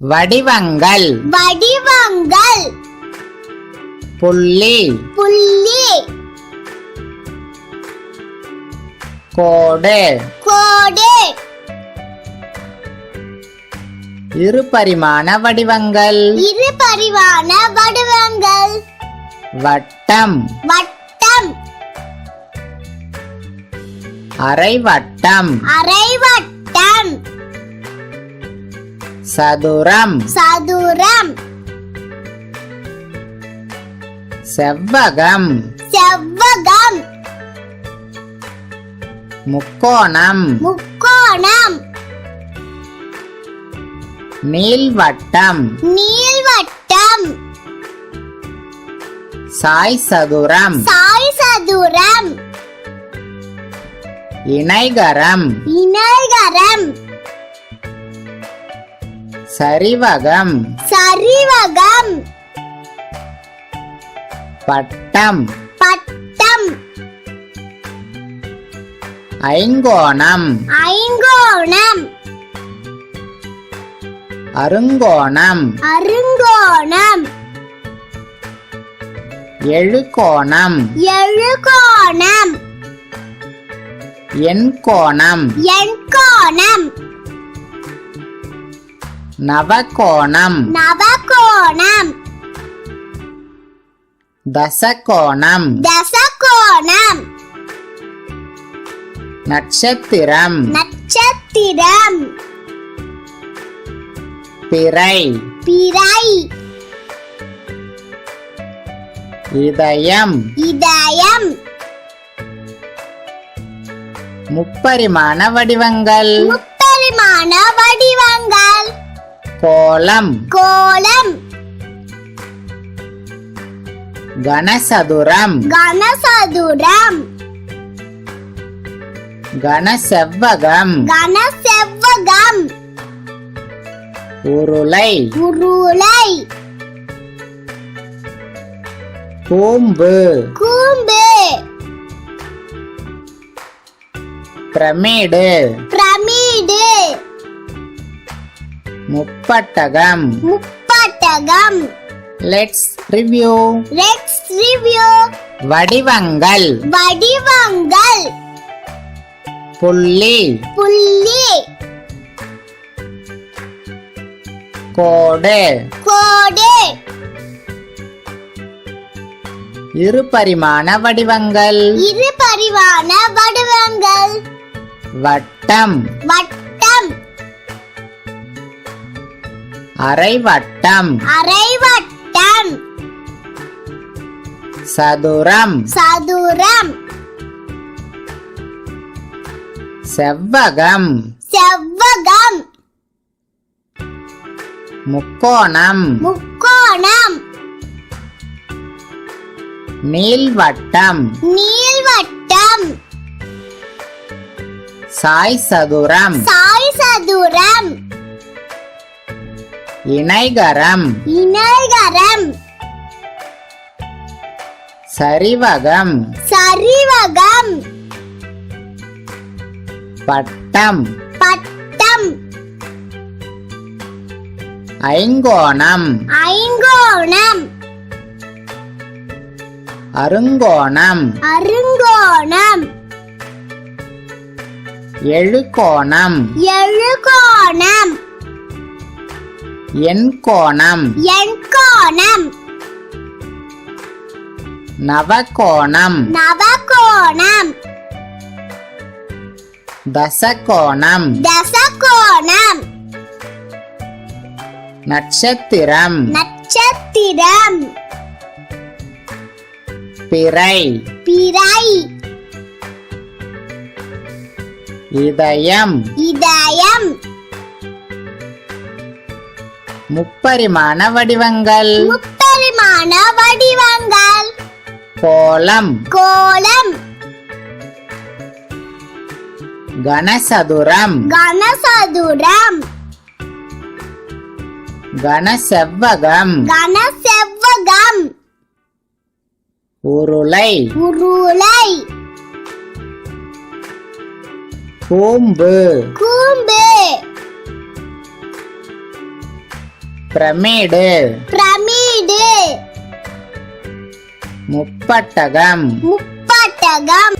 வடிவங்கள் வடிவங்கள் புள்ளி புள்ளி கோடு கோடு இருபரிமாண வடிவங்கள் இருபரிமாண வடிவங்கள் வட்டம் வட்டம் அரைவட்டம் அரைவட்டம் சதுரம் சதுரம் செவ்வகம் செவ்வகம் முக்கோணம் முக்கோணம் நீள்வட்டம் நீள்வட்டம் சாய் சதுரம் சாய் சதுரம் இணைகரம் இணைகரம் சரிவகம் சரிவகம் பட்டம் பட்டம் ஐங்கோணம் ஐங்கோணம் அருங்கோணம் அருங்கோணம் எழுகோணம் எழுகோணம் எண்கோணம் எண்கோணம் நவகோணம் நவகோணம் தசகோணம் தசகோணம் நட்சத்திரம் நட்சத்திரம் பிறை பிறை இதயம் இதயம் முப்பரிமாண வடிவங்கள் முப்பரிமாண வடிவங்கள் கோலம் கோலம் கனசதுரம் கனசதுரம் கனசெவ்வகம் கனசெவ்வகம் உருளை உருளை கூம்பு கூம்பு பிரமிடு பிரமிடு முப்பட்டகம் முப்பட்டகம் லெட்ஸ் ரிவ்யூ லெட்ஸ் ரிவ்யூ வடிவங்கள் வடிவங்கள் புள்ளி புள்ளி கோடு கோடு இருபரிமாண வடிவங்கள் இருபரிமாண வடிவங்கள் வட்டம் வட்டம் அரைவட்டம் அரைவட்டம் சதுரம் சதுரம் செவ்வகம் செவ்வகம் முக்கோணம் முக்கோணம் நீள்வட்டம் நீள்வட்டம் சாய் சதுரம் சாய் சதுரம் இணைகரம் இணைகரம் சரிவகம் சரிவகம் பட்டம் பட்டம் ஐங்கோணம் ஐங்கோணம் அருங்கோணம் அருங்கோணம் எழுகோணம் எழுகோணம் எண்கோணம் எண்கோணம் நவகோணம் நவகோணம் தசகோணம் தசகோணம் நட்சத்திரம் நட்சத்திரம் பிறை பிறை இதயம் இதயம் முப்பரிமாண வடிவங்கள் முப்பரிமாண வடிவங்கள் கோலம் கோலம் கனசதுரம் கனசதுரம் கனசெவ்வகம் கனசெவ்வகம் உருளை உருளை கூம்பு கூம்பு பிரமிடு பிரமிடு முப்பட்டகம் முப்பட்டகம்